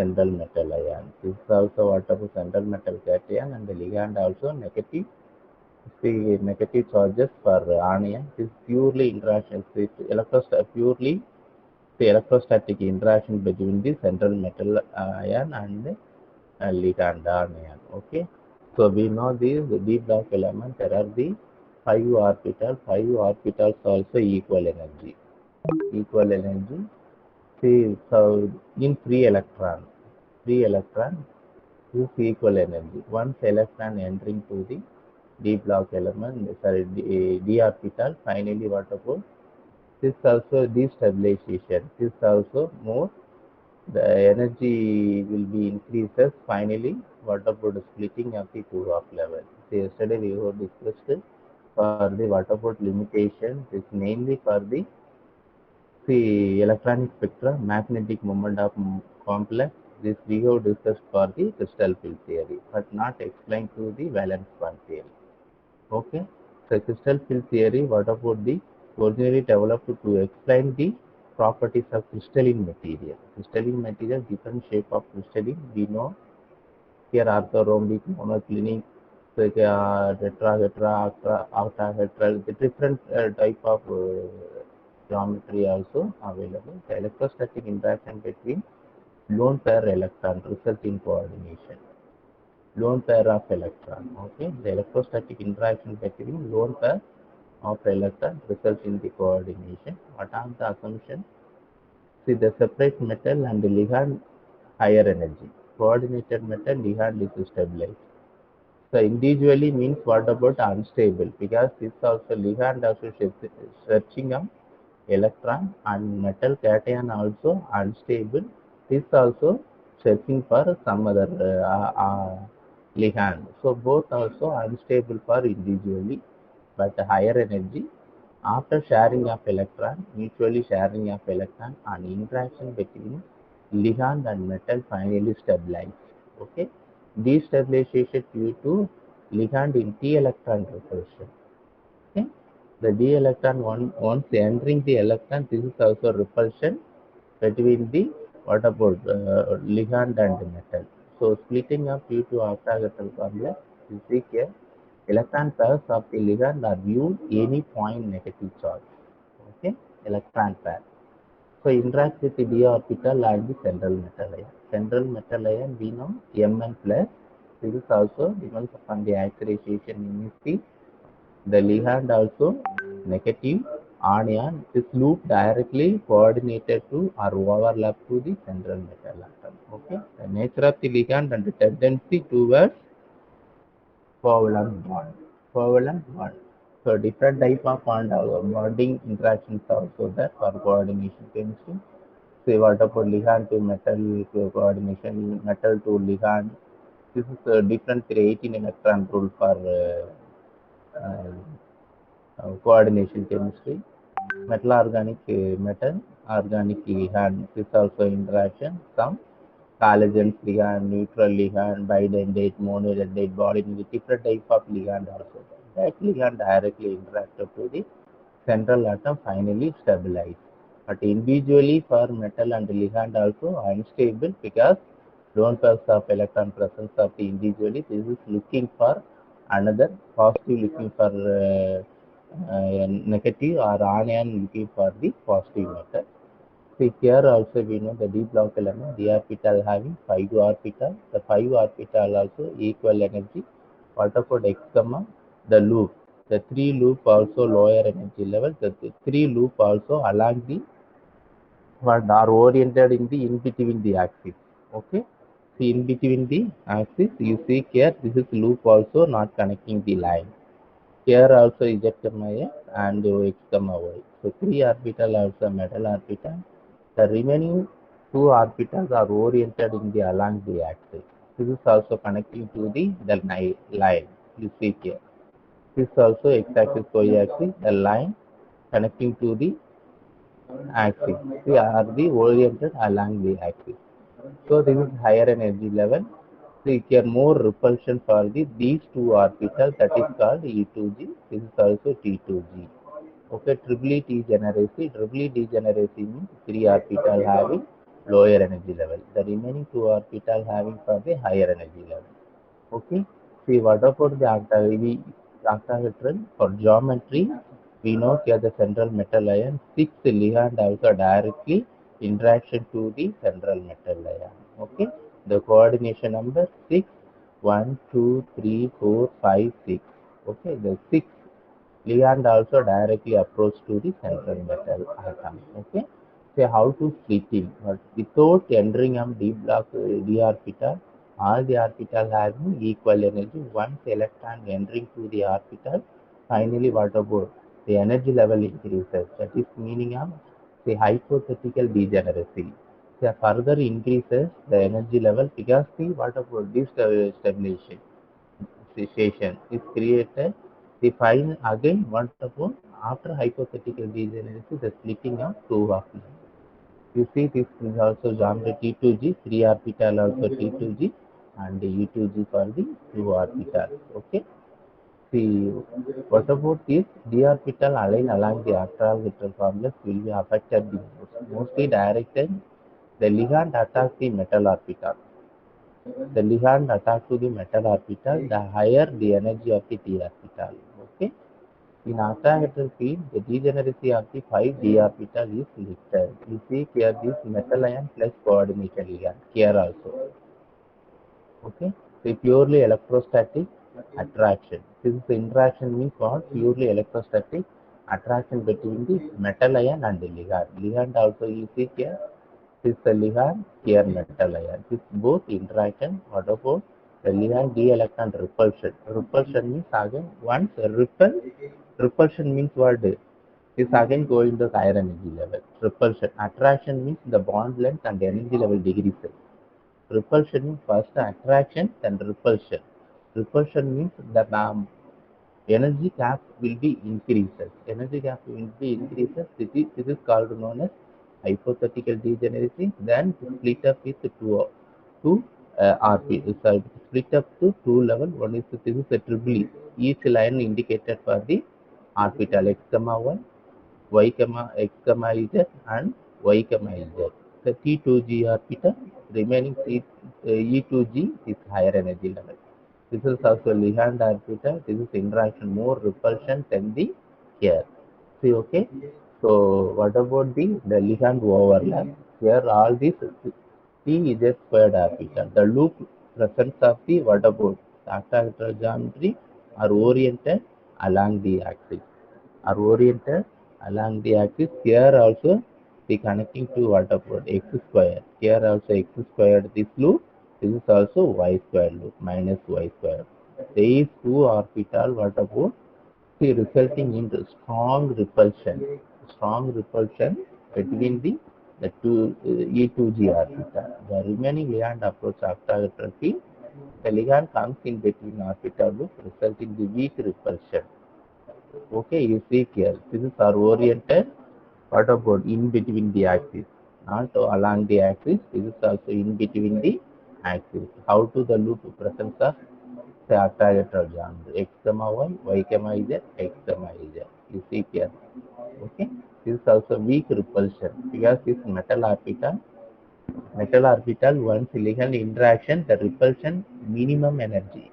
central metal ion. This is also what about central metal cation and the ligand also negative. The negative charges for anion is purely interaction with purely the electrostatic interaction between the central metal ion and the ligand anion. Okay, so we know these the d block element. There are the five orbitals also equal energy. Equal energy. See, so in free electron is equal energy. Once electron entering to the d block element, sorry, d orbital, finally what about this also destabilization. This also more the energy will be increases. Finally, what about the splitting of the two half level? So yesterday we have discussed for the what about limitation. This mainly for the electronic spectra, magnetic moment of complex. This we have discussed for the crystal field theory, but not explained to the valence band theory. Okay, so crystal field theory, what about the originally developed to explain the properties of crystalline material. Crystalline material, different shape of crystalline. We know here orthorhombic, monoclinic, so, tetrahedra, octahedral, the different type of geometry also available. The electrostatic interaction between lone pair electron result in coordination. Lone pair of electron. Okay, the electrostatic interaction between lone pair of electron results in the coordination. What are the assumptions? See, the separate metal and the ligand higher energy. Coordinated metal ligand is stabilized. So individually means what about unstable? Because this also ligand also searching of electron and metal cation also unstable. This also searching for some other ligand. So both also unstable for individually, but higher energy after sharing of electron, mutually sharing of electron and interaction between ligand and metal finally stabilize. Okay, destabilization due to ligand in d electron repulsion. Okay, the d electron once entering the electron, this is also repulsion between the what about ligand and metal. So splitting up due to octahedral complex is equal electron pairs of the ligand are viewed any point negative charge. Okay, electron pair. So interact with the d orbital and the central metal ion. Central metal ion we know Mn plus. This is also depends upon the acceleration in the ligand also negative anion is loop directly coordinated to or overlap to the central metal atom. Okay, the nature of the ligand and the tendency towards covalent bond. Covalent bond. So different type of bonding interactions also there for coordination chemistry. Say what about ligand to metal coordination, metal to ligand. This is a different 18 electron rule for coordination chemistry. Metal organic metal, organic ligand. This also interaction. Some halogens ligand, neutral ligand, bidentate, monodentate, body different type of ligand also. That ligand directly interacted to the central atom finally stabilize. But individually for metal and ligand also unstable because don't pairs of electron presence of the individually. This is looking for another positive looking for negative or anion looking for the positive metal. See here also we know the d block element, d orbital having 5 orbital, the 5 orbital also equal energy. What about x comma? The loop, the 3 loop also lower energy level, the 3 loop also along the what are oriented in the in between the axis. Okay, see in between the axis you see here this is loop also not connecting the line. Here also z comma x and x comma y. So 3 orbital also metal orbital. The remaining 2 orbitals are oriented in the along the axis. This is also connecting to the line. You see here. This is also x-axis, y-axis. The line connecting to the axis. They are the oriented along the axis. So this is higher energy level. So here more repulsion for these two orbitals that is called E2G. This is also T2G. Okay, triple degeneracy. Triple degeneracy means 3 orbital having lower energy level. The remaining two orbital having for the higher energy level. Okay. See what about the octahedral for geometry? We know here the central metal ion, 6 ligand also directly interaction to the central metal ion. Okay. The coordination number 6, 1, 2, 3, 4, 5, 6. Okay. The 6 ligand also directly approach to the central metal atom. Okay. Say how to splitting, but without entering on d block d orbital, all the orbital having equal energy. Once electron entering to the orbital, finally what about the energy level increases? That is meaning of the hypothetical degeneracy. So further increases the energy level because the what about this stabilization situation is created. The fine again what about after hypothetical degeneracy, the splitting of two of them. You see this is also geometry T2G, 3 orbital also T2G and E2G for the 2 orbital. Okay. See what about this d orbital align along the octahedral complex will be affected the mostly directed the ligand attacks the metal orbital. The ligand attached to the metal orbital, the higher the energy of the d orbital. Okay. In octahedral field, the degeneracy of the 5d orbital is listed. You see here this metal ion plus coordination ligand here also. Okay. So purely electrostatic attraction. This is the interaction means what? Purely electrostatic attraction between the metal ion and the ligand. Ligand also you see here. This is the ligand, here metal ion. This both interaction. What about the ligand d electron repulsion? Repulsion means again once repulsion means what? Is again going to higher energy level. Repulsion. Attraction means the bond length and energy level decreases. Repulsion means first attraction, then repulsion. Repulsion means the energy gap will be increases. Energy gap will be increases. This is called known as hypothetical degeneracy. Then split up with two RP. So split up to two level. One is this is a triple E. Each line indicated for the orbital x comma y, y comma x comma z, and y comma z. The T2G orbital remaining E2G is higher energy level. This is also ligand orbital. This is interaction more repulsion than the here. See, okay. So what about the ligand overlap? Here all these T is a squared orbital. The loop presence of the what about octahedral geometry are oriented along the axis. Are oriented along the axis. Here also the connecting to what about x square. Here also x squared this loop. This is also y square loop minus y square. These two orbital what about see resulting into strong repulsion between the two E2G orbital. The remaining ligand approach octahedral field. The ligand comes in between orbital loop resulting in weak repulsion. Okay, you see here, this is our oriented. What about in between the axis? Not along the axis, this is also in between the axis. How to the loop presence of the octahedral geometry? X comma y, y comma z, x comma z. You see here. Okay, this is also weak repulsion because this metal orbital once ligand interaction, the repulsion minimum energy.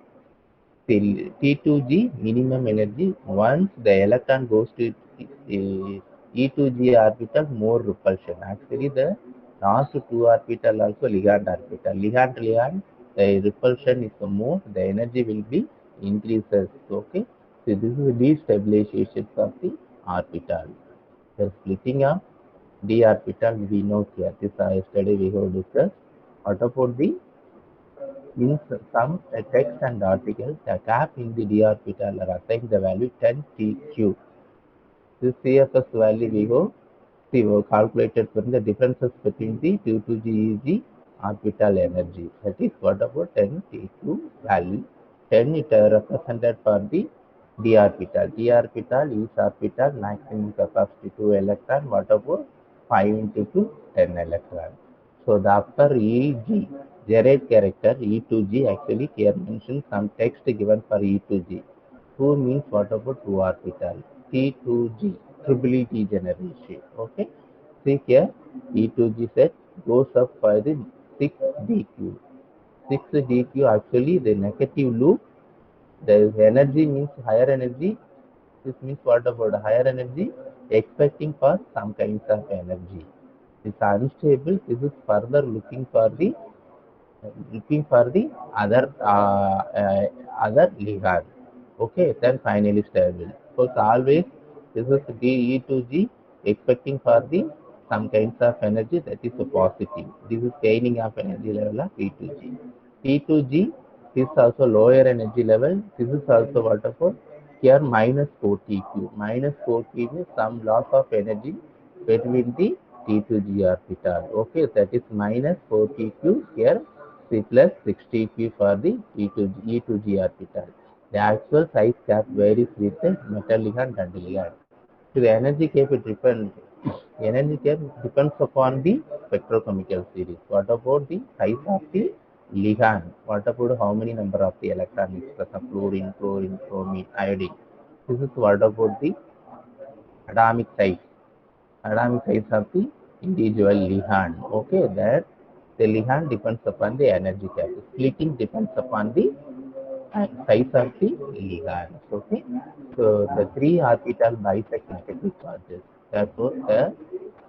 T2G minimum energy. Once the electron goes to E2G orbital, more repulsion. Actually, the last two orbital also ligand orbital. Ligand, the repulsion is the more, the energy will be increases. Okay. So this is the destabilization of the orbital. The splitting of d orbital we know here. This yesterday we have discussed. What about the in some text and articles, the gap in the d orbital are assigned the value 10 TQ. This CFS value we have calculated from the differences between the 2 to GEG orbital energy. That is what about 10 TQ value. 10 it represented for the d orbital. D orbital is orbital maximum capacity 2 electron. What about 5 into 2, 10 electron. So the upper EG generate character E2G actually here mentions some text given for E2G. 2 means what about 2 orbital? T2G triple E degeneration. Okay. See here E2G set goes up for the 6 dq. 6 dq actually the negative loop. The energy means higher energy. This means what about higher energy? Expecting for some kinds of energy. It's unstable. This is further looking for the other ligand. Okay, then finally stable. So it's always this is D to G expecting for the some kinds of energy that is a positive. This is gaining of energy level of T to G. T to G is also lower energy level. This is also what about here minus 4TQ. Minus 4TQ is some loss of energy between the T to G orbital. Okay, that is minus 4TQ here C plus 60Q for the E to G orbital. The actual size gap varies with the metal ligand and ligand. So the energy gap depends upon the spectrochemical series. What about the size of the ligand? What about how many number of the electrons present? Fluorine, chlorine, bromine, iodine. This is what about the atomic size. Atomic size of the individual ligand. Okay, that the ligand depends upon the energy gap. Splitting depends upon the size of the ligand. Okay, so the three orbital bisect negative charges. Therefore, a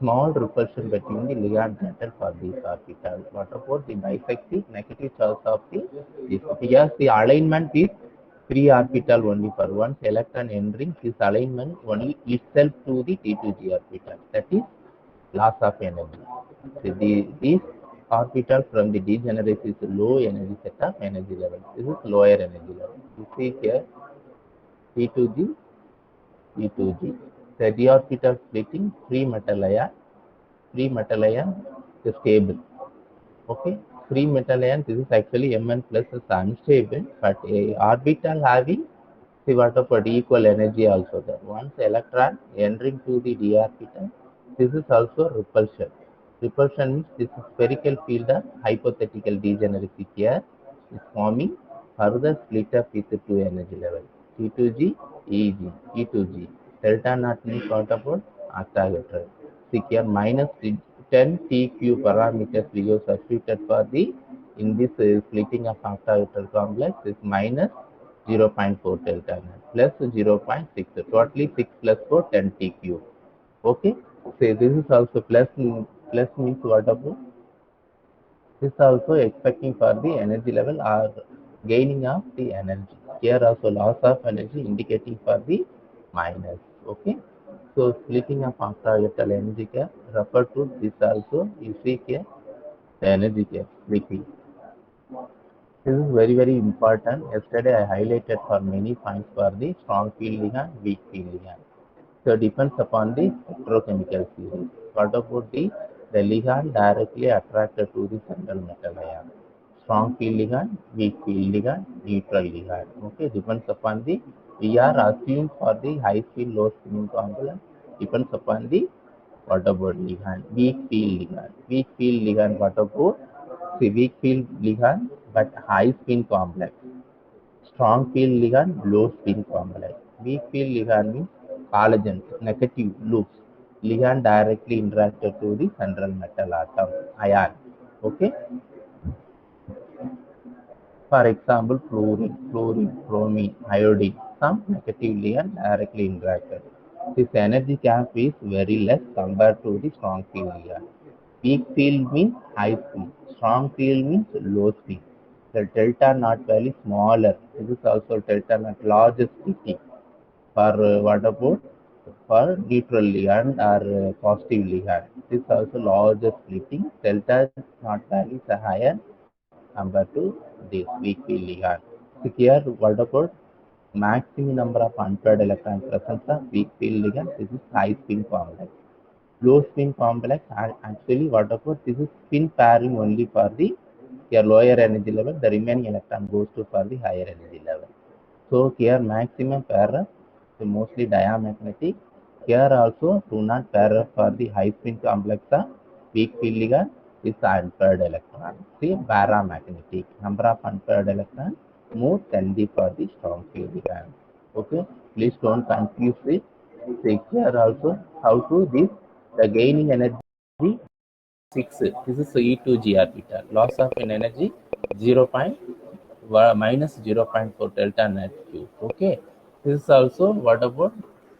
small repulsion between the ligand metal for these orbitals. What about the bisecting negative charge of the this? Here, the alignment is three orbital only for one electron entering this alignment only itself to the T2G orbital. That is loss of energy. So this orbital from the degeneracy is low energy set of energy level. This is lower energy level. You see here T2G, T2G. The d orbital splitting free metal ion is stable. Okay, free metal ion. This is actually Mn plus is unstable, but a orbital having see what about equal energy also there. Once electron entering to the d orbital, this is also repulsion. Repulsion means this spherical field of hypothetical degeneracy here is forming further split up with the two energy level T2G, EG, E2G. Delta naught means what about octahedral. See here minus 10 TQ parameters we have substituted for the in this splitting of octahedral complex is minus 0.4 delta naught plus 0.6. Totally 6 plus 4 10 TQ. Okay. Say this is also plus means what about this also expecting for the energy level or gaining of the energy. Here also loss of energy indicating for the minus. Okay. So splitting of octahedral energy gap refer to this also you see here the energy gap splitting. This is very important. Yesterday I highlighted for many points for the strong field ligand, weak field ligand. So depends upon the electrochemical series. What about the ligand directly attracted to the central metal ion? Strong field ligand, weak field ligand, neutral ligand. Okay, depends upon the we are assumed for the high speed, low spinning complex. Depends upon the what about ligand? Weak field ligand. Weak field ligand. What about see weak field ligand but high spin complex? Strong field ligand, low spin complex. Weak field ligand means collagen, negative loops. Ligand directly interacted to the central metal atom ion. Okay. For example, fluorine, bromine, iodine, some negative ligand directly interacted. This energy gap is very less compared to the strong field ligand. Weak field means high speed. Strong field means low speed. The delta naught value smaller. This is also delta naught largest splitting for what about for neutral ligand or positive ligand. This also largest splitting. Delta naught value is higher compared to this weak field ligand. So here what about maximum number of unpaired electrons present of weak field ligand? This is high spin complex. Low spin complex and actually what about this is spin pairing only for the your lower energy level, the remaining electron goes to for the higher energy level. So here maximum pair up is mostly diamagnetic. Here also do not pair up for the high spin complex of weak field ligand is unpaired electron. See paramagnetic number of unpaired electron more than the for the strong field ligand. Okay, please don't confuse it. See here also how to this the gaining energy 6. This is E2G orbital. Loss of energy 0. Minus 0.4 delta net q. Okay. This is also what about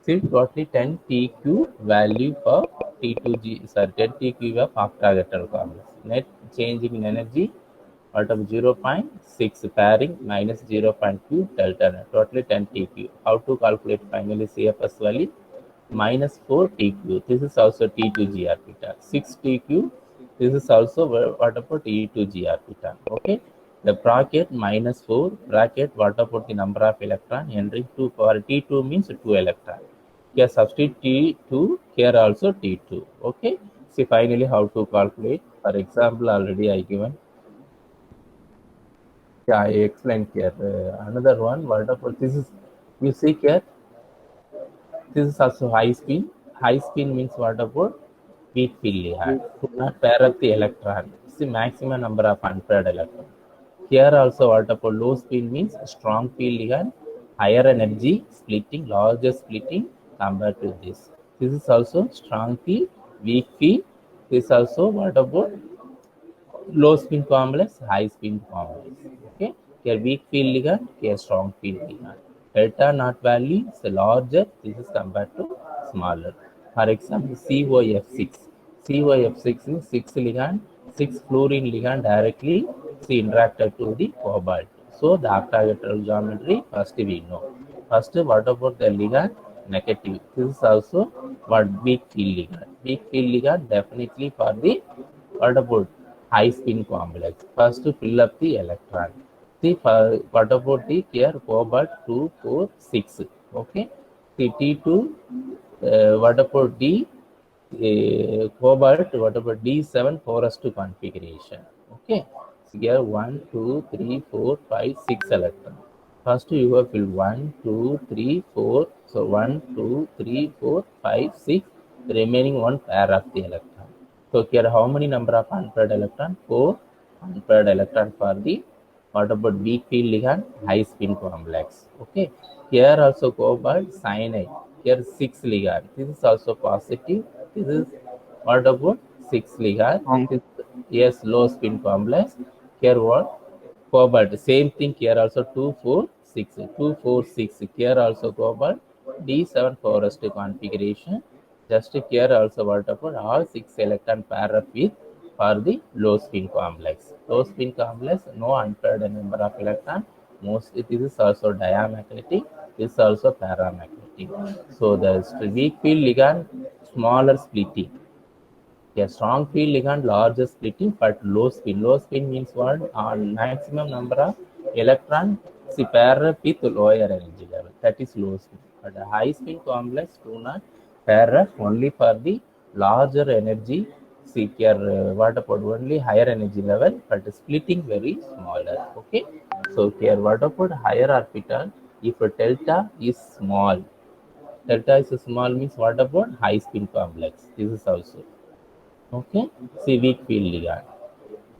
totally 10 TQ value for T2G, sorry, 10 TQ of octagonal complex. Net change in energy out of 0.6 pairing minus 0.2 delta net, totally 10 TQ. How to calculate finally CFS value? Minus 4 TQ. This is also T2G orbital. 6 TQ. This is also what about E2G orbital. Okay. The bracket minus 4 bracket, what about the number of electron entering 2 for T2 means 2 electron. Here substitute T2, here also T2. Okay. See finally how to calculate. For example, already I given. Yeah, I explained here. Another one, what about this is, you see here, this is also high spin. High spin means what about weak field ligand. To not pair up the electron. It's the maximum number of unpaired electron. Here also what about low spin means strong field ligand, higher energy splitting, larger splitting compared to this. This is also strong field, weak field. This is also what about low spin complex, high spin complex. Okay, here weak field ligand, here strong field ligand. Delta knot value is larger, this is compared to smaller. For example, COF6. COF6 is 6 ligand, 6 fluorine ligand directly interacted to the cobalt. So the octahedral geometry first we know. First, what about the ligand? Negative. This is also what weak field ligand. Weak field ligand definitely for the what about high spin complex? First to fill up the electron. See, what about the here cobalt 2, 4, 6. Okay. See T2, what about D? Cobalt, what about D7 4s2 configuration? Okay. So here 1, 2, 3, 4, 5, 6 electron. First you have fill 1, 2, 3, 4. So 1, 2, 3, 4, 5, 6. The remaining one pair of the electron. So here how many number of unpaired electron? 4 unpaired electron for the what about weak field ligand, high spin complex. Okay. Here also cobalt cyanide. Here 6 ligand. This is also positive. This is what about 6 ligand. This, yes, low spin complex. Here what? Cobalt. Same thing here also 2, 4, 6. 2, 4, 6. Here also cobalt. D7 forest configuration. Just here also what about all 6 electron pair up with for the low spin complex. Low spin complex, no unpaired number of electron. Mostly this is also diamagnetic. This is also paramagnetic. So the weak field ligand, smaller splitting. A strong field ligand, larger splitting, but low spin. Low spin means what? Maximum number of electron pair up with lower energy level. That is low spin. But a high spin complex do not pair up only for the larger energy. See here, what about only higher energy level, but splitting very smaller. Okay. So here, what about higher orbital? If a delta is small, delta is small means what about high spin complex? This is also. Okay, see weak field ligand.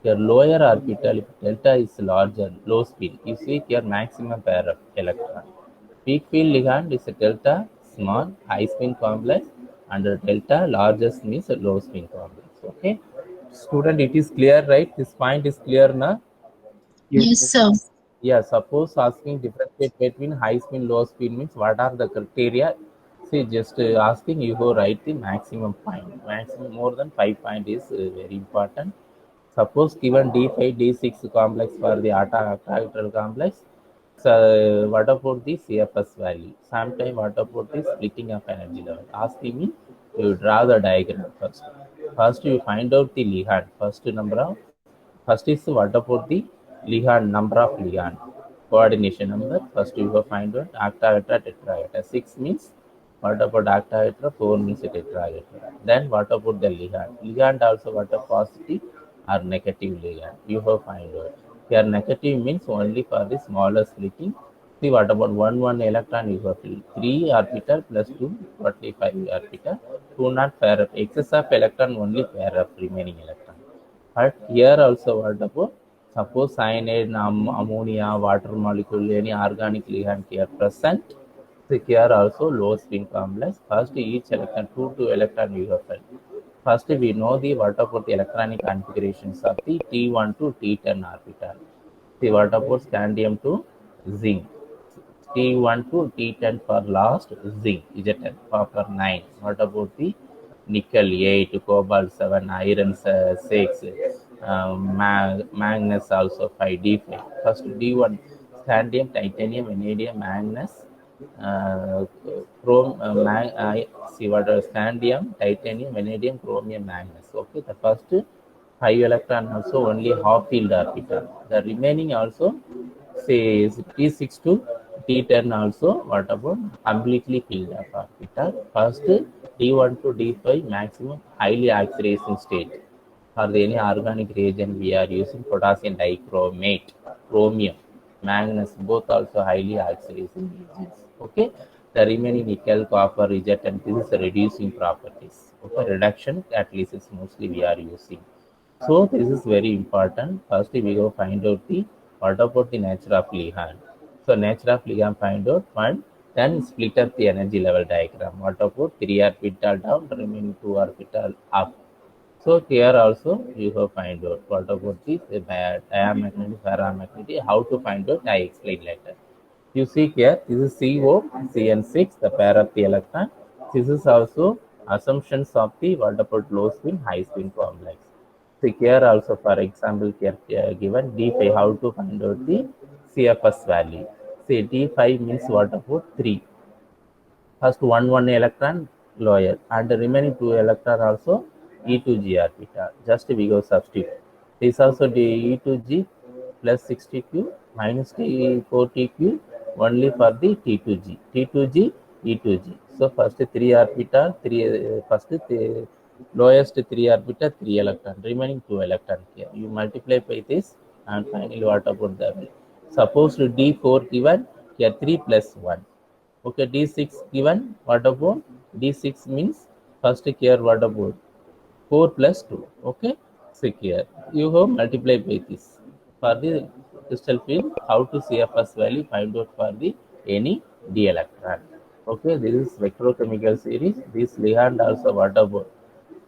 Your lower orbital, if delta is larger, low spin, you see your maximum pair of electron. Weak field ligand is a delta small, high spin complex, and a delta largest means a low spin complex. Okay, student, it is clear, right? This point is clear now. Yes, sir. Yeah, suppose asking differentiate between high spin, low spin means what are the criteria? See, just asking you go write the maximum point. Maximum more than 5 point is very important. Suppose given D5, D6 complex for the octahedral complex. So what about the CFS value? Sometime what about the splitting of energy level? Asking me, you draw the diagram first. First you find out the ligand. First is what about the ligand, number of ligand, coordination number. First you go find out octahedra, tetrahedra. 6 means what about octahedra, 4 means a tetrahedra. Then what about the ligand? Ligand also what a positive or negative ligand. You have find out. Here negative means only for the smaller splitting. See what about 1 electron you have 3 orbital plus 2 45 orbital. Do not pair up. Excess of electron only pair up remaining electron. But here also what about suppose cyanide, ammonia, water molecule, any organic ligand here present. So here also low spin complex. First each electron, 2 electron you have felt. First, we know the what about the electronic configurations of the T1 to T10 orbital. See what about scandium to zinc. T1 to T10 for last, zinc, Z10, copper 9. What about the nickel 8, cobalt 7, iron 6, manganese also 5, D5. First D1, scandium, titanium, vanadium, manganese, chrome, see what are scandium, titanium, vanadium, chromium, manganese. Okay, the first 5 electron also only half filled orbital. The remaining also say is T6 to T10 also what about completely filled up orbital. First D1 to D5 maximum highly oxidation state. For the any organic reagent we are using potassium dichromate, chromium, manganese both also highly oxidation reagents. Okay. The remaining nickel, copper, reject and this is reducing properties. Okay, reduction at least is mostly we are using. So this is very important. First we go find out the what about the nature of ligand. So nature of ligand find out one, then split up the energy level diagram. What about 3 orbital down, remaining 2 orbital up. So here also you have find out what about the diamagnetic, paramagnetic, how to find out I explain later. You see here, this is CO, CN6, the pair of the electron. This is also assumptions of the what about low spin, high spin complex. See here also, for example, here given D5, how to find out the CFS value. See D5 means what about 3. First one electron lower and the remaining 2 electron also E2G orbital. Just we go substitute. This also the E2G plus 60Q minus T4TQ only for the T2G. T2G, E2G. So first 3 orbital, 3 first lowest 3 orbital, 3 electron, remaining 2 electron here. You multiply by this and finally what about the suppose D4 given here 3 plus 1. Okay, D6 given, what about D6 means first here what about 4 plus 2. Okay, so here you have multiplied by this. For the crystal field, how to CFS value find out for the any D electron. Okay, this is spectrochemical series. This ligand also what about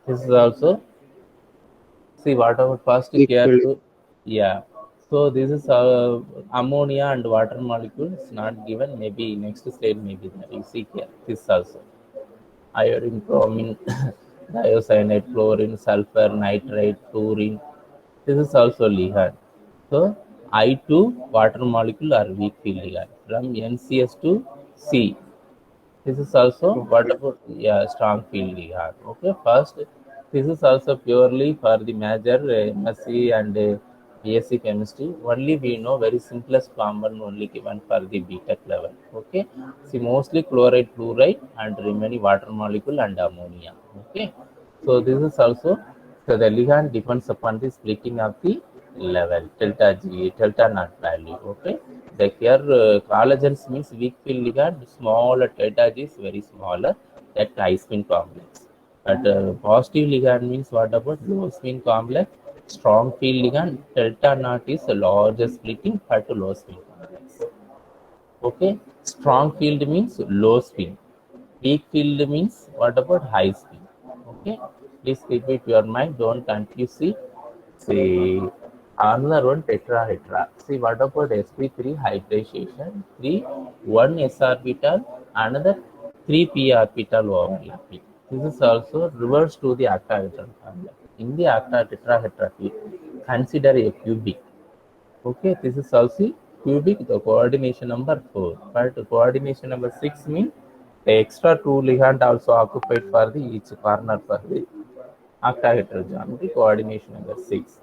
this is also see what about first here Equal. to yeah. So this is ammonia and water molecules not given. Maybe next slide maybe that you see here. This also iodine, bromine, thiocyanate, fluorine, sulfur, nitrite, fluorine. This is also ligand. So I2 water molecule are weak field ligand from NCS to C. This is also what Okay. about yeah strong field ligand. Okay, first this is also purely for the major MSc and BSc chemistry. Only we know very simplest compound only given for the BTech level. Okay, see mostly chloride, fluoride, and remaining water molecule and ammonia. Okay, so this is also so the ligand depends upon the splitting of the level delta G delta naught value. Okay, the here collagens means weak field ligand, smaller delta G is very smaller that high spin complex. But positive ligand means what about low spin complex? Strong field ligand delta naught is a larger splitting but low spin complex. Okay, strong field means low spin. Weak field means what about high spin? Okay, please keep it your mind. Don't confuse it. See, another one tetrahedra. See, what about sp3 hybridization? 3, 1 s orbital, another 3 p orbital overlapping. This is also reverse to the octahedral formula. In the octatetrahedra, consider a cubic. Okay, this is also cubic, the coordination number 4. But coordination number 6 means the extra 2 ligand also occupied for the each corner for the octahedral geometry, coordination number 6.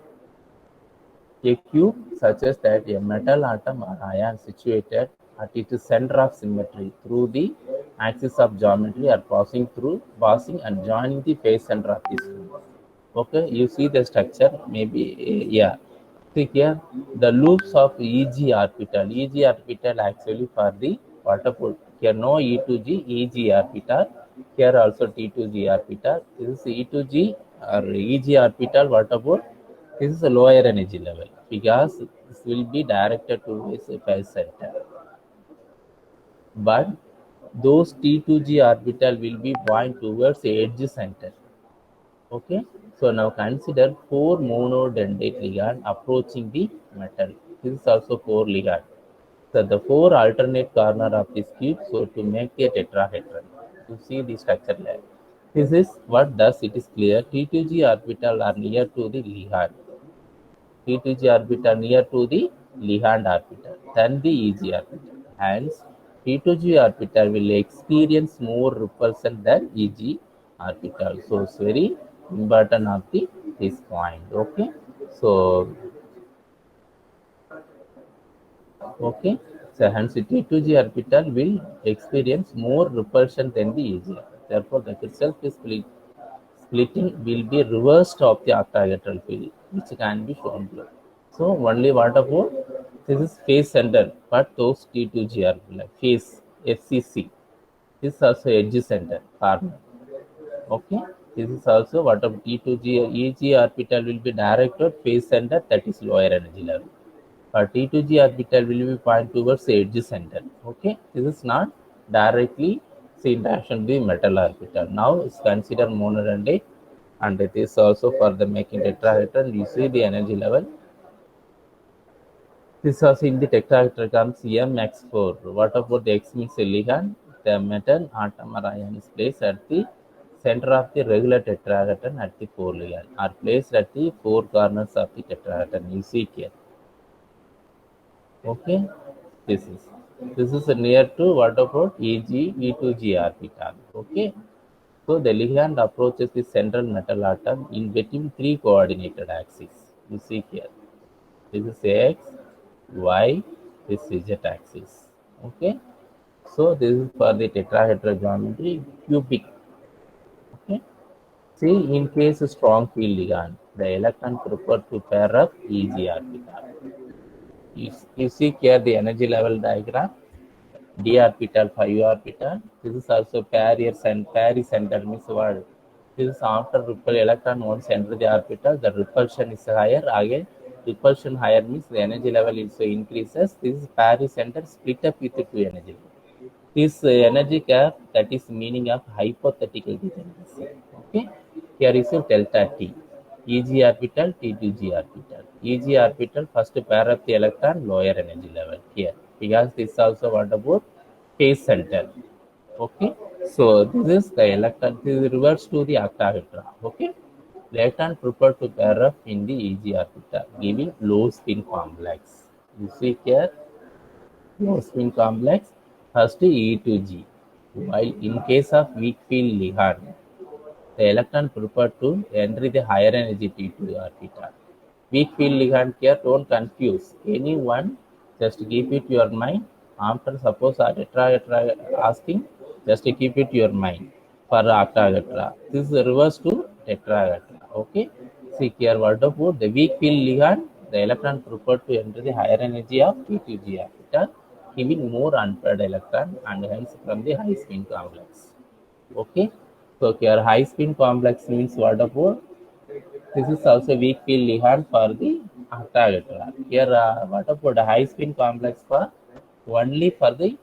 A cube suggests that a metal atom or ion situated at its center of symmetry through the axis of geometry are passing and joining the face center of this cube. Okay, you see the structure, maybe yeah. See here, the loops of EG orbital. EG orbital actually for the water put. Here no E2G, EG orbital. Here also T2G orbital. This is E2G or EG orbital. What about this is a lower energy level because this will be directed towards the phase center. But those T2G orbital will be point towards the edge center. Okay, so now consider four monodendrite ligand approaching the metal. This is also four ligand. So the four alternate corner of this cube, so to make a tetrahedron. You see the structure there. This is what does it is clear. T2G orbital are near to the ligand. T2G orbital near to the ligand orbital than the EG orbital. Hence, T2G orbital will experience more repulsion than EG orbital. So it's very important of the this point. Okay. So okay. So hence T2G orbital will experience more repulsion than the EG. Therefore, the crystal splitting will be reversed of the octahedral field, which can be shown below. So only what about this is phase center, but those T2G are like phase FCC. This is also edge center carbon. Okay, this is also what of T2G EG orbital will be directed phase center, that is lower energy level. T2G orbital will be point towards the edge center. Okay, this is not directly see interaction with the metal orbital. Now it's considered monodendrite, and it is also for the making tetrahedron. You see the energy level. This also in the tetrahedron comes MX4. What about the X means ligand? The metal atom or ion is placed at the center of the regular tetrahedron at the four ligand, are placed at the four corners of the tetrahedron. You see here. Okay, this is near to what about EG E2G orbital. Okay, so the ligand approaches the central metal atom in between three coordinated axes. You see here. This is X, Y, this is Z axis. Okay, so this is for the tetrahedral geometry cubic. Okay, see in case of strong field ligand, the electron prefer to pair up EG orbital. You see here the energy level diagram. D orbital, 5 orbital. This is also center means what? This is after repel electron once enter the orbital, the repulsion is higher. Again, repulsion higher means the energy level also increases. This is center split up with two energy. This energy gap, that is meaning of hypothetical degeneracy. Okay, here is a delta T. EG orbital, T2G orbital. EG orbital first pair of the electron, lower energy level here, because this is also what about phase center. Okay, so this is the electron. This reverts to the octahedra. Okay, the electron prefer to pair up in the EG orbital, giving low spin complex. You see here, low spin complex first E to G. While in case of weak field ligand, the electron prefer to enter the higher energy T2 orbital. Weak field ligand here, don't confuse anyone, just keep it your mind. After suppose tetrahedra asking, just keep it your mind for octahedra. This is reverse to tetrahedra. Okay, see here what about the weak field ligand, the electron prefer to enter the higher energy of T2G orbital, giving more unpaired electron and hence from the high spin complex. Okay, so here high spin complex means what about? This is also weak field ligand for the octahedra. Here, what about the high spin complex for only for the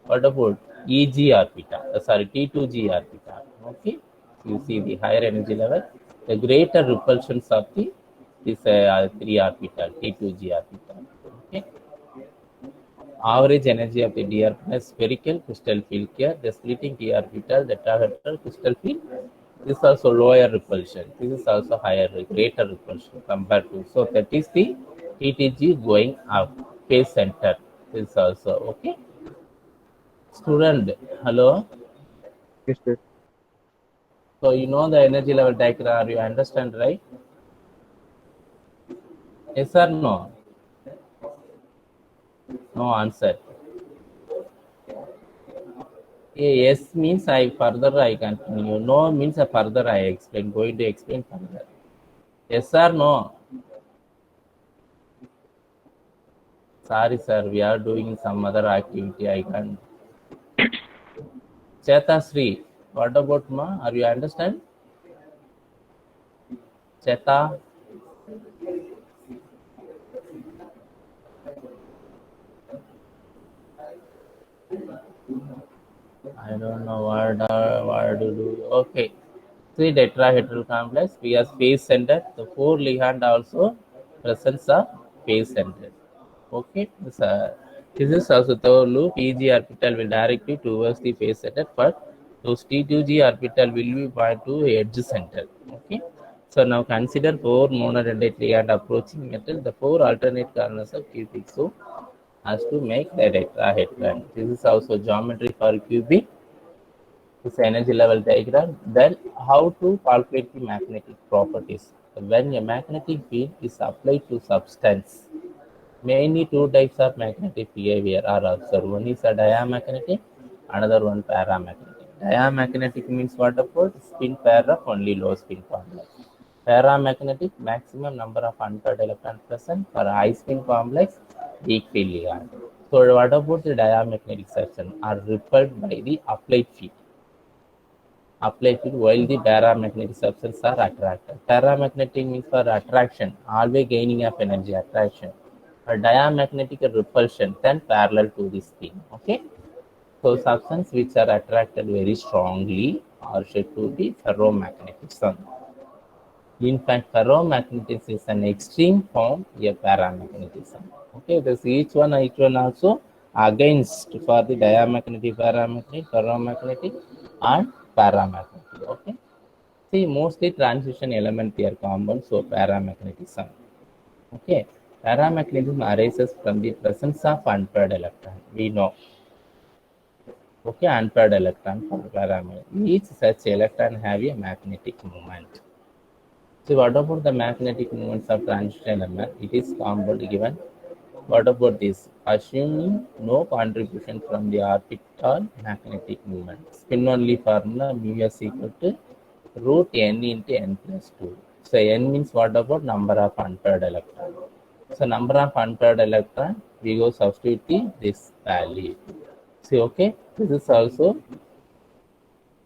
what about EG orbital? Sorry, T2G orbital. Okay, you see the higher energy level, the greater repulsions of the this three orbital T2G orbital. Okay, average energy of the d orbital is spherical crystal field here. The splitting d orbital, the tetrahedral crystal field. This is also lower repulsion. This is also higher, greater repulsion compared to. So that is the TTG going up, phase center. This is also okay. Student, hello. Yes, sir. So you know the energy level diagram. You understand, right? Yes or no? No answer. Yes means I continue. No means further I explain. Going to explain further. Yes or no? Sorry, sir. We are doing some other activity. I can't. Cheta Sri, what about ma? Are you understand? Cheta, I don't know what to do. Okay, Three tetrahedral complex, we are face centered. The four ligand also presence of face centered. Okay, this is also the loop. EG orbital will directly towards the face center, but those T2G orbital will be point to edge center. Okay, so now consider four monodendrite ligand approaching metal. The four alternate corners of cubic. So as to make the tetrahedron. This is also geometry for cubic. This energy level diagram. Then how to calculate the magnetic properties. When a magnetic field is applied to substance, mainly two types of magnetic behavior are observed. One is a diamagnetic, another one paramagnetic. Diamagnetic means what about spin pair of only low spin complex. Paramagnetic, maximum number of unpaired electrons present for high spin complex, weak field ligand. So what about the diamagnetic section are repelled by the applied field. Applied field while the paramagnetic substance are attracted. Paramagnetic means for attraction, always gaining of energy attraction. A diamagnetic repulsion then parallel to the spin. Okay. So substance which are attracted very strongly are said to be ferromagnetism. In fact, ferromagnetism is an extreme form of paramagnetism. Okay, this each one also against for the diamagnetic, paramagnetic, ferromagnetic, and paramagnetic. Okay, see mostly transition element here common, so paramagnetism. Okay, paramagnetism arises from the presence of unpaired electron. We know. Okay, unpaired electron for paramagnetic. Each such electron have a magnetic moment. So what about the magnetic moments of transition element? It is compound given. What about this? Assuming no contribution from the orbital magnetic moment. Spin only formula mu s equal to root n into n plus 2. So n means what about number of unpaired electron. So number of unpaired electron, we go substitute this value. See, okay, this is also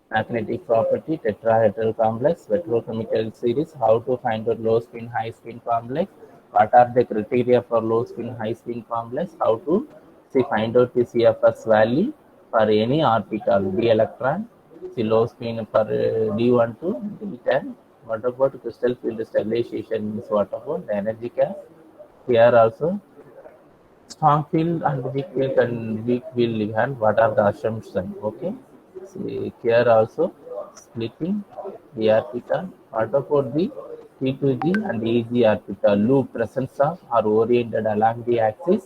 magnetic property, tetrahedral complex, petrochemical series, how to find out low spin, high spin complex, what are the criteria for low spin, high spin complex, how to see find out the CFS value for any orbital, d electron, see low spin for d1 to d10, what about crystal field stabilization means what about the energy cap, here also strong field and weak field ligand, what are the assumptions? Okay. See, here also splitting the orbital. What about the T2G and EG orbital loop presence of are oriented along the axis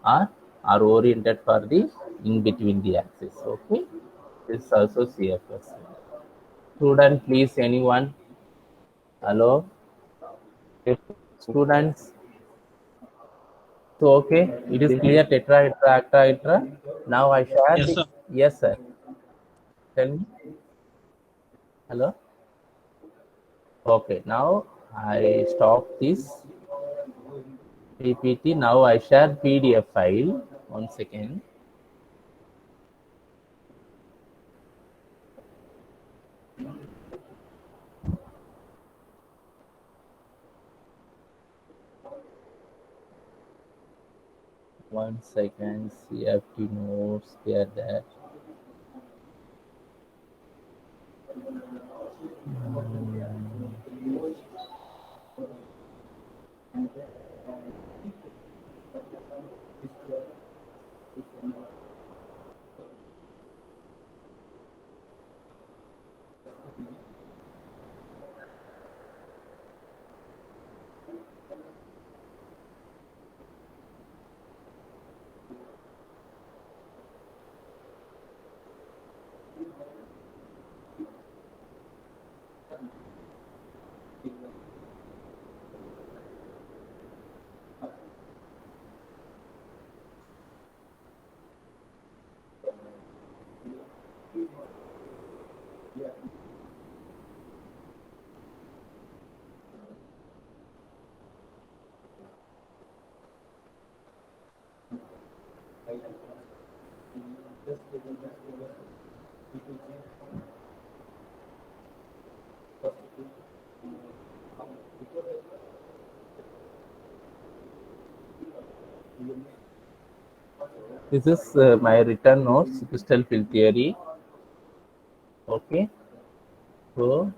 or are oriented for the in between the axis. Okay. This is also CFS. Student, please anyone? Hello? Yes, Students? So okay, it is clear tetrahedra. Now I share Yes, the sir. yes sir. Tell me. Hello. Okay, now I stop this PPT. Now I share PDF file. 1 second. One second. CFT notes. They are there. This is my written notes, crystal field theory. Okay. So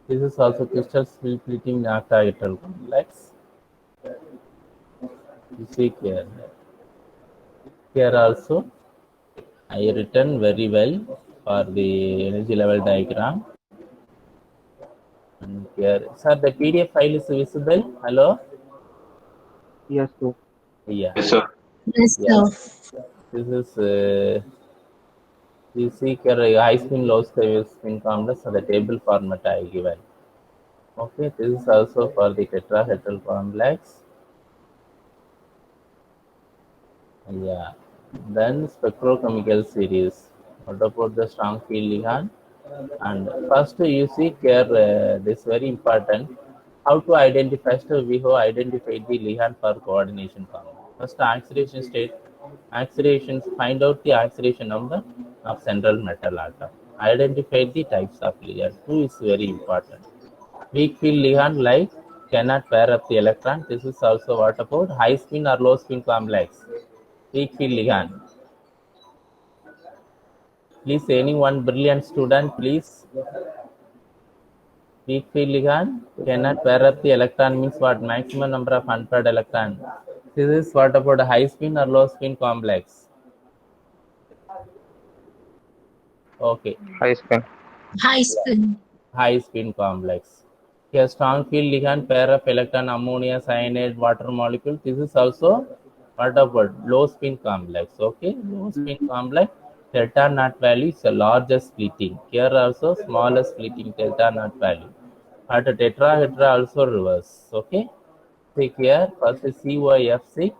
This is also crystal splitting octahedral complex. You see here. Here also I written very well for the energy level diagram. And here, sir, the PDF file is visible. Hello. Yes, sir. Yeah. Yes, sir. Yes, Yeah. sir. This is you see here high spin, low spin complex and the table format I given. Okay, this is also for the tetrahedral complex. Yeah. Then spectrochemical series. What about the strong field ligand? And first you see here this very important. How to identify? First we have identified the ligand for coordination formula. First acceleration state. Accelerations, find out the acceleration number of central metal atom. Identify the types of ligand. Two is very important. Weak field ligand like cannot pair up the electron. This is also what about high spin or low spin complex. Weak field ligand. Please, any one brilliant student, please. Weak field ligand cannot pair up the electron means what? Maximum number of unpaired electron. This is what about high spin or low spin complex? Okay. High spin. High spin. High spin complex. Here strong field ligand pair of electron, ammonia, cyanide, water molecule. This is also what about low spin complex. Okay, low spin complex delta naught value is the largest splitting. Here also smallest splitting delta naught value. At tetrahedra also reverse. Okay, see here first is COF6.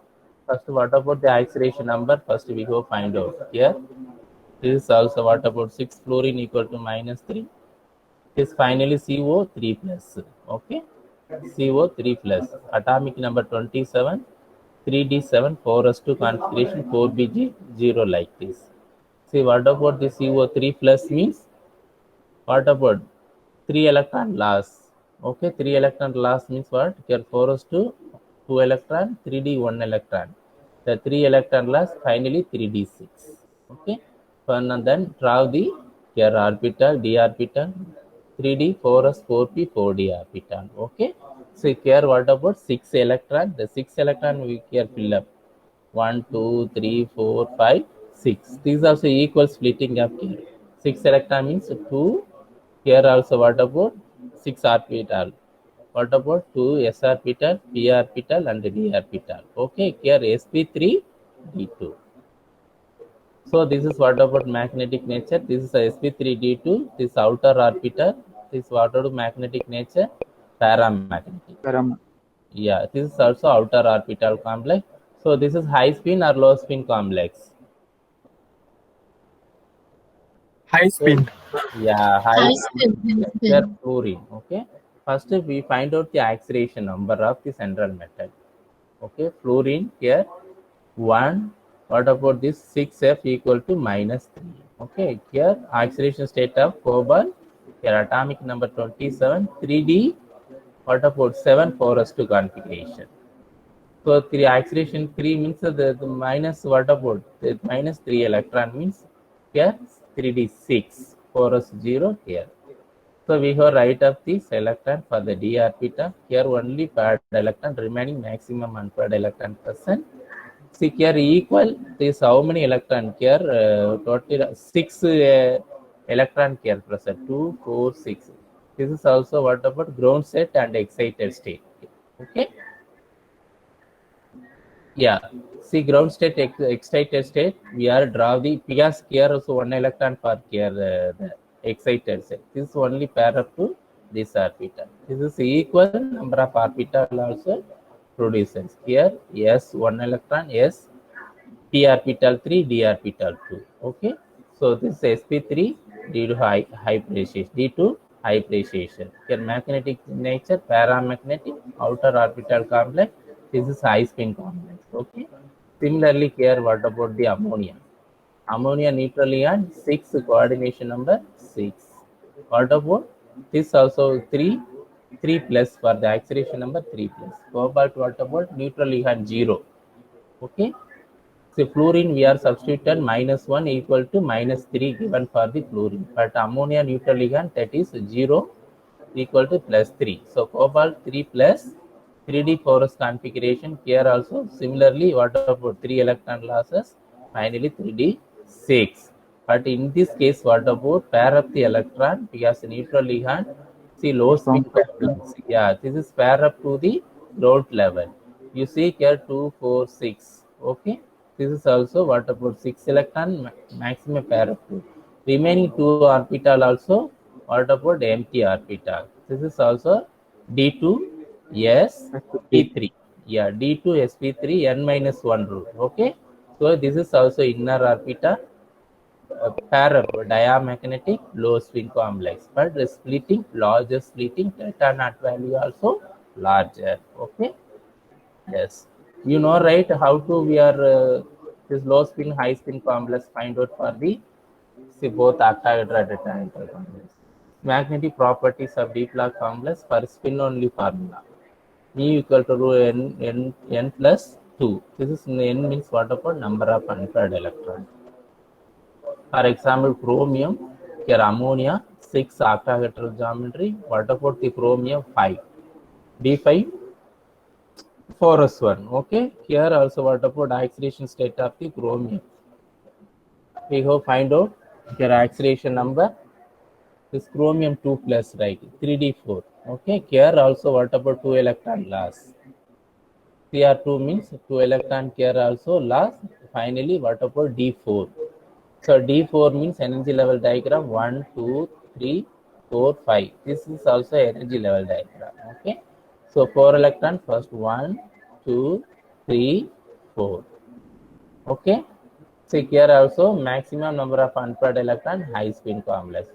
First, what about the acceleration number? First we go find out. Here this is also what about 6 fluorine equal to -3 is finally CO3 plus. Okay, CO3 plus. Atomic number 27, 3D7, 4s2 configuration, 4Bg, 0 like this. See, what about the CO3 plus means? What about 3 electron loss? Okay, 3 electron loss means what? Here 4s2, 2 electron, 3D, 1 electron. The 3 electron loss, finally 3D6. Okay, and then draw the here orbital, d orbital, 3D, 4s, 4p, 4d orbital. Okay, so here what about 6 electron? The 6 electron we here fill up 1, 2, 3, 4, 5, 6. These also equal splitting up here. 6 electron means 2. Here also what about 6 orbital? What about 2 s orbital, p orbital, and d orbital? Okay, here sp3, d2. So this is what about magnetic nature. This is a sp3d2. This outer orbital. This what about magnetic nature? Paramagnetic. Yeah, this is also outer orbital complex. So this is high spin or low spin complex. High spin. Yeah, High spin. here fluorine. Okay. First we find out the acceleration number of the central metal. Okay, fluorine here 1. What about this 6f equal to -3? Okay, here acceleration state of cobalt. Here atomic number 27, 3D. What about 7 4s2 configuration? So 3 acceleration 3 means the minus what about the minus 3 electron means here 3d6 4s0 here. So we have write up this electron for the d orbital. Here only paired electron remaining maximum unpaired electron present. See here equal this how many electron here total 6 electron here present 2, 4, 6. This is also what about ground state and excited state. Okay. Yeah. See ground state excited state. We are draw the because here also 1 electron for here the excited state. This is only pair up to this orbital. This is equal number of orbital also produces here. Yes, 1 electron. Yes, p orbital 3, d orbital 2. Okay. So this is sp3 due to high precision, d2 high precision. Here magnetic nature paramagnetic outer orbital complex. This is high spin complex. Okay. Similarly here what about the ammonia? Ammonia neutral ion 6 coordination number 6. What about this also 3 plus for the acceleration number 3 plus. Cobalt what about neutral ion 0. Okay. So fluorine we are substituted -1 equal to -3 given for the fluorine. But ammonia neutral ligand, that is 0 equal to +3. So cobalt 3 plus 3D porous configuration here also. Similarly, what about 3 electron losses? Finally 3D 6. But in this case, what about pair up the electron? Because neutral ligand, see low spin complex. Yeah, this is pair up to the load level. You see here 2, 4, 6. Okay. This is also what about 6 electron maximum pair up to. Remaining 2 orbital also, what about empty orbital? This is also D2 sp3. Yeah, D2 sp3 n minus 1 rule. Okay. So this is also inner orbital pair up diamagnetic low spin complex, but the splitting larger splitting delta naught value also larger. Okay. Yes. You know, right, how to we are this low spin high spin complex find out for the see both octahedral and tetrahedral complex. Magnetic properties of deep lock complex for spin only formula. E equal to rho n plus 2. This is n means what about number of unpaired electrons. For example, chromium, here ammonia 6 octahedral geometry. What about the chromium 5? D5 4s1. Okay. Here also what about oxidation state of the chromium? We go find out your oxidation number. This chromium 2 plus, right? 3d4. Okay. Here also what about 2 electron loss? Cr2 means 2 electron here also loss. Finally, what about d4? So d4 means energy level diagram 1, 2, 3, 4, 5. This is also energy level diagram. Okay. So 4 electron first 1, 2, 3, 4. Okay. So here also maximum number of unpaired electron high spin complex.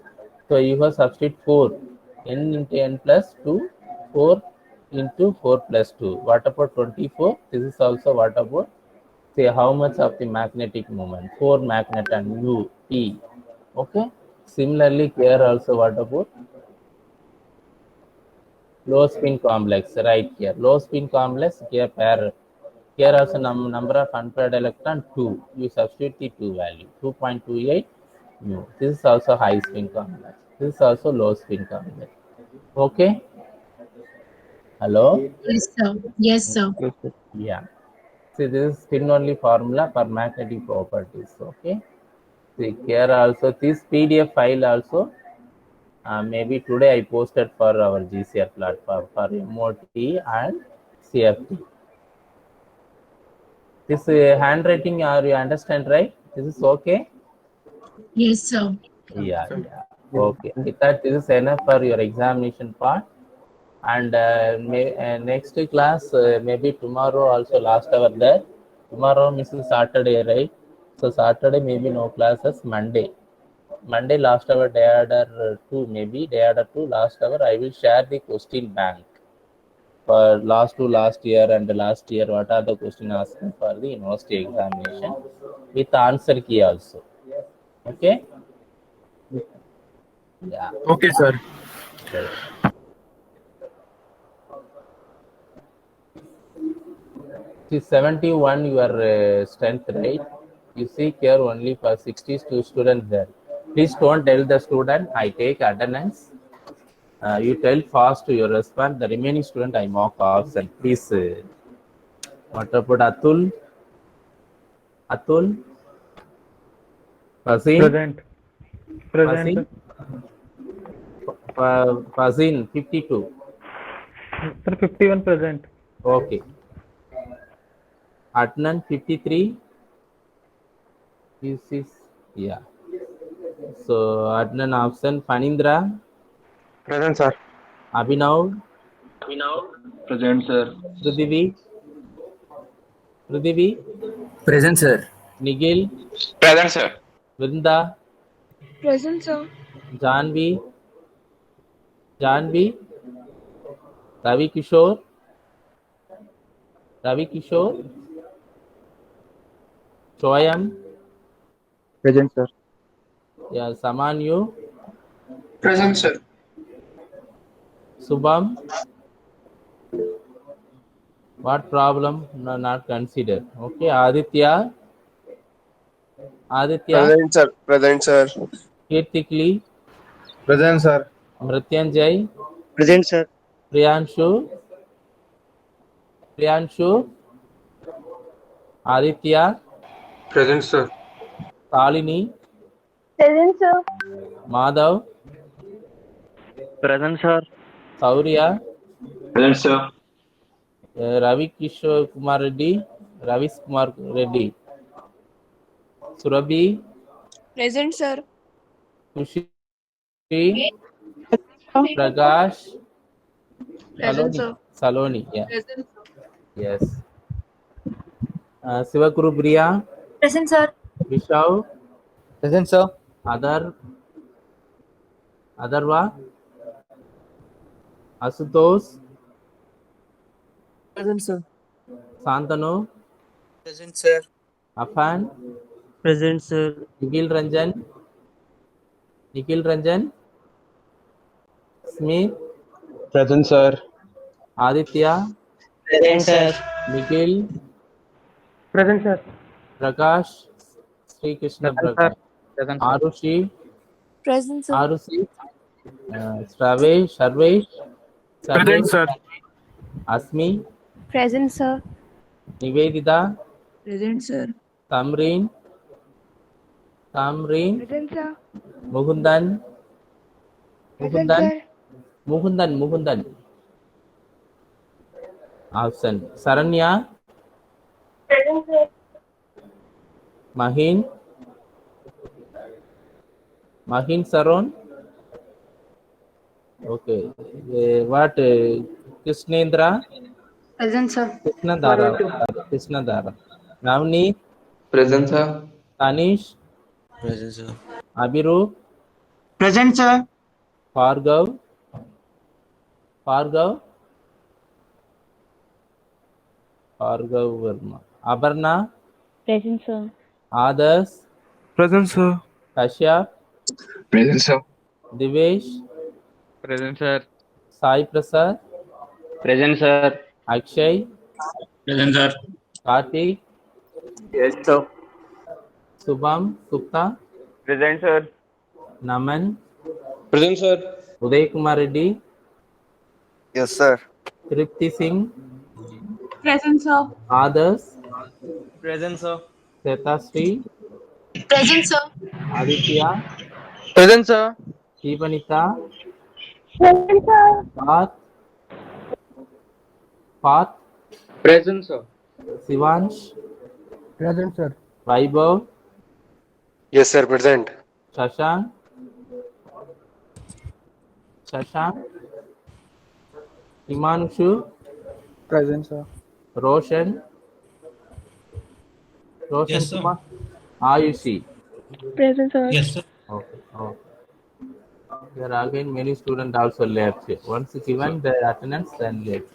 So you have substitute 4 n into n plus 2 4 into 4 plus 2. What about 24? This is also what about say how much of the magnetic moment 4 magneton u p. Okay. Similarly here also what about low spin complex right here low spin complex here pair. Here also number of unpaired electron 2. You substitute the 2 value 2.28 mu. This is also high spin complex. This is also low spin complex. Okay. Hello. Yes, sir. Yes, sir. Yes, sir. Yeah. See, this is spin only formula for magnetic properties. Okay. See here also this PDF file also maybe today I posted for our GCR platform for MOT and CFT. This handwriting, are you understand, right? This is okay? Yes, sir. Yeah. Okay. With that, this is enough for your examination part. And next class, maybe tomorrow also last hour there. Tomorrow means Saturday, right? So Saturday maybe no classes. Monday last hour day order 2 maybe day order 2 last hour. I will share the question bank for last year and the last year. What are the question asking for the university examination with answer key also. Okay. Yeah. Okay, sir. Right. See 71 your strength, right? You see here only for 62 students there. Please don't tell the student I take attendance. You tell fast your response. The remaining student I mark absent. Please. What about Atul? Atul? Fazin? Present. Present. Fazin? Fazin 52. Sir, 51 present. Okay. Adnan 53. This is, yeah. So Adnan option. Fanindra? Present, sir. Abhinav? Present, sir. Prudivi? Present, sir. Nigel? Present, sir. Vrinda? Present, sir. Janvi? Ravi Kishore? Choyam? Present, sir. Yeah, Samanyu? Present, sir. Subham? What problem? No, not considered. Okay, Aditya? Aditya, Present, sir. Present, sir. Kirtikli, Present, sir. Mrityanjay, Present, sir. Priyanshu, Aditya, Present, sir. Shalini, Present, sir. Madhav, Present, sir. Saurya, Present, sir. Ravi Kishore Kumar Reddy, Ravis Kumar Reddy, Surabhi, Present, sir. Kushi, Prakash, Present, sir. Saloni, yeah, Present, sir. yes. Sivakuru Priya, Present, sir. Vishav, Present, sir. Adarva, Asutosh, Present, sir. Santanu, Present, sir. Afan, Present, sir. Nikhil Ranjan, Smith, Present, sir. Aditya, Present, sir. Nikhil, Present, sir. Prakash, Sri Krishna Prakash, Present, Arushi, Present, sir. Sarvesh, Present, sir. Asmi, Present, sir. Nivedita, Present, sir. Tamreen, Present, sir. Mukundan, Present, sir. Mukundan, absent. Saranya, Present, sir. Mahin Saron. Okay. What? Krishnendra, Present, sir. Krishnadara. Navneet, Present, sir. Tanish, Present, sir. Abhirup, Present, sir. Bhargav, Verma, Abarna, Present, sir. Adas, Present, sir. Kashyap, Present, sir. Divesh, Present, sir. Sai Prasad, Present, sir. Akshay, Present, sir. Kartik, Yes, sir. Subham, Gupta, Present, sir. Naman, Present, sir. Uday Kumar Reddy, Yes, sir. Tripti Singh, Present, sir. Adas, Present, sir. Setasri, Present, sir. Aditya, Present, sir. Deepanita, Present, sir. Path, Present, sir. Sivansh, Present, sir. Vaibhav, Yes, sir. Present. Shashank, Himanshu, Present, sir. Roshan Yes, sir. Kumar, Ayushi. Present, sir. Yes, sir. Okay. There are again many students also left. Once given the attendance, then left.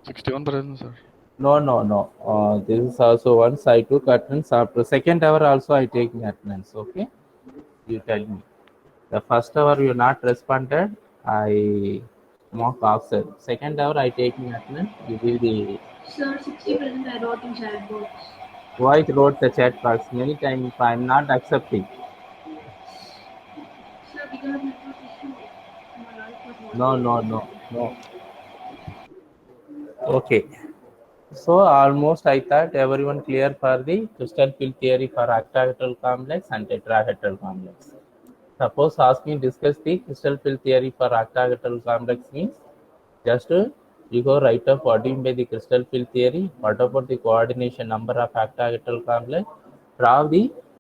61 present, sir. No. This is also once I took attendance. After second hour also I take attendance. Okay. You tell me. The first hour you not responded, I mock offset. Second hour I take attendance. You give the. Sir, 60% I wrote in chat box. Why it wrote the chat box many times? I am not accepting. Sir, because of network issue, my life was not. No. Okay. So almost I thought everyone clear for the crystal field theory for octahedral complex and tetrahedral complex. Suppose ask me discuss the crystal field theory for octahedral complex means just you go write up what do you mean by the crystal field theory, what about the coordination number of octahedral complex, draw the